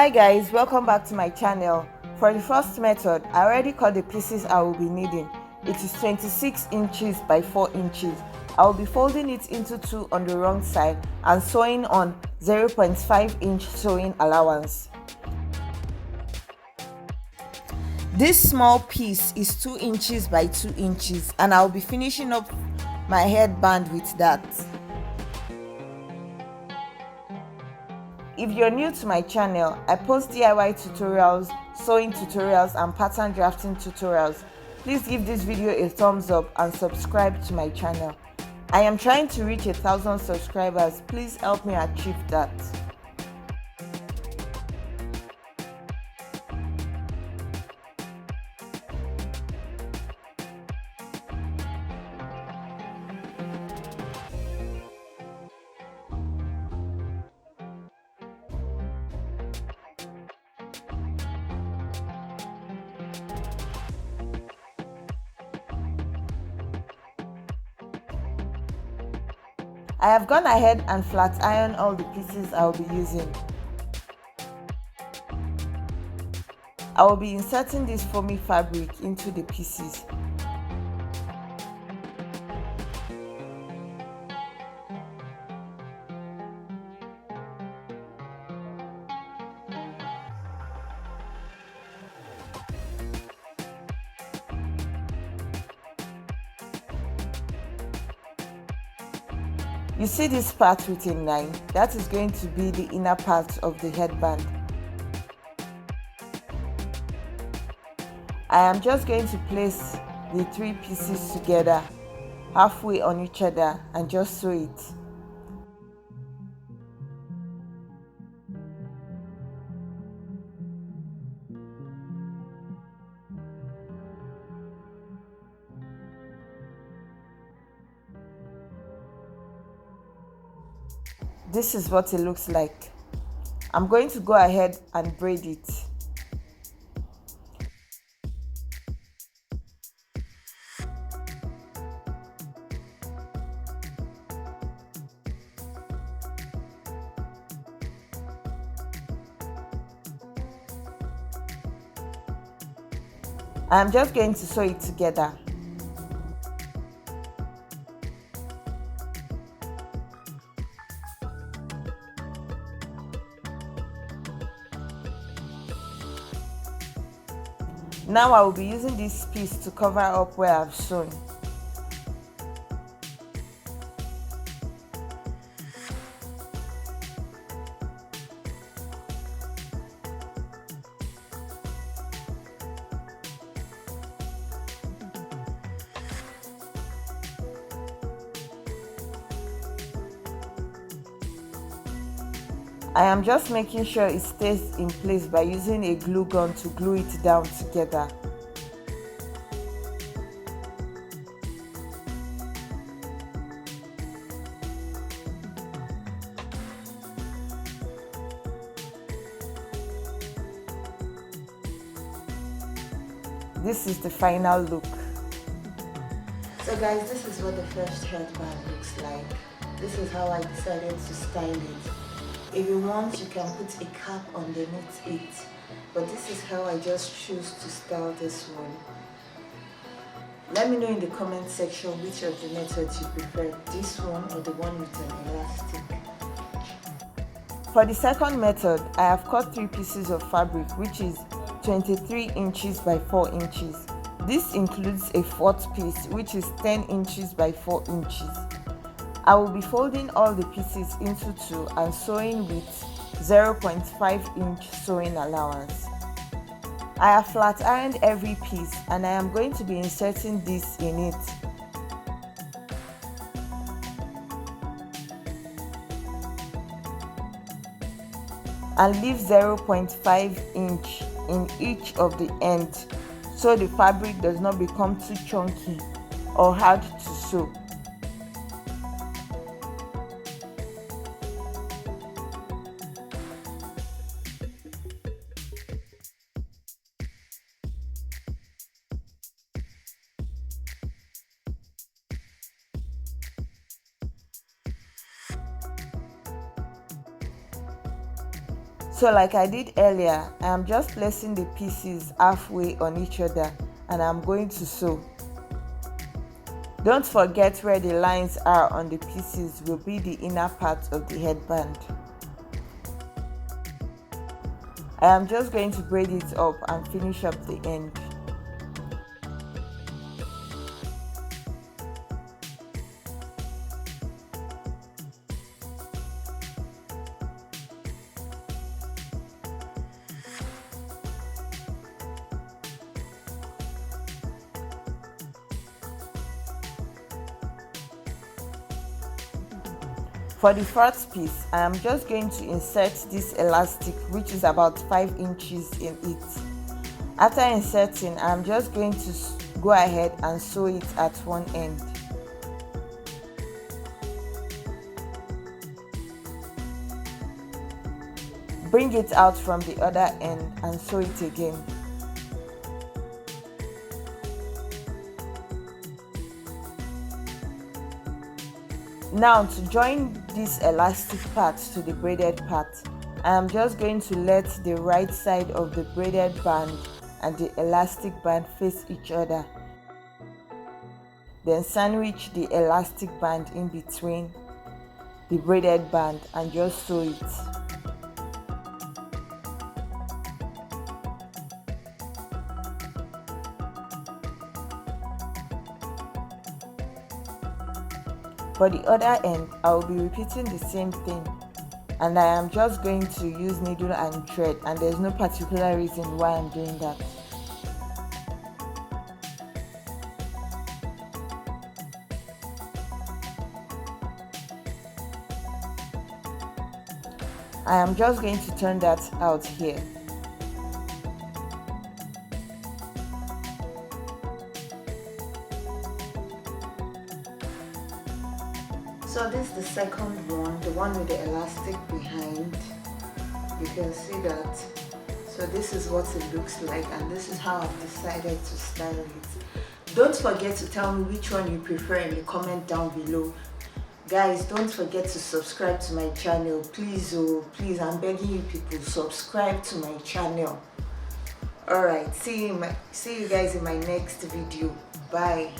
Hi guys, welcome back to my channel. For the first method, I already cut the pieces I will be needing. It is 26 inches by 4 inches. I will be folding it into two on the wrong side and sewing on 0.5 inch sewing allowance. This small piece is 2 inches by 2 inches and I will be finishing up my headband with that. If you're new to my channel, I post DIY tutorials, sewing tutorials and pattern drafting tutorials. Please give this video a thumbs up and subscribe to my channel. I am trying to reach 1,000 subscribers. Please help me achieve that. I have gone ahead and flat ironed all the pieces I will be using. I will be inserting this foamy fabric into the pieces. You see this part with a line? That is going to be the inner part of the headband. I am just going to place the three pieces together, halfway on each other, and just sew it. This is what it looks like. I'm going to go ahead and braid it. I'm just going to sew it together. Now I will be using this piece to cover up where I've sewn. I am just making sure it stays in place by using a glue gun to glue it down together. This is the final look. So guys, this is what the first headband looks like. This is how I decided to style it. If you want, you can put a cap underneath it, but this is how I just choose to style this one. Let me know in the comment section which of the methods you prefer, this one or the one with an elastic. For the second method, I have cut 3 pieces of fabric which is 23 inches by 4 inches. This includes a fourth piece which is 10 inches by 4 inches. I will be folding all the pieces into two and sewing with 0.5 inch sewing allowance. I have flat ironed every piece and I am going to be inserting this in it. And leave 0.5 inch in each of the ends so the fabric does not become too chunky or hard to sew. So like I did earlier, I am just placing the pieces halfway on each other and I'm going to sew. Don't forget where the lines are on the pieces will be the inner part of the headband. I am just going to braid it up and finish up the end. For the fourth piece, I am just going to insert this elastic, which is about 5 inches in it. After inserting, I am just going to go ahead and sew it at one end. Bring it out from the other end and sew it again. Now to join this elastic part to the braided part, I am just going to let the right side of the braided band and the elastic band face each other. Then sandwich the elastic band in between the braided band and just sew it. For the other end, I will be repeating the same thing, and I am just going to use needle and thread, and there's no particular reason why I'm doing that. I am just going to turn that out here. So this is the second one, the one with the elastic behind. You can see that. So this is what it looks like, and this is how I've decided to style it. Don't forget to tell me which one you prefer in the comment down below. Guys, don't forget to subscribe to my channel. Please, oh please, I'm begging you people, subscribe to my channel. Alright, see you guys in my next video. Bye.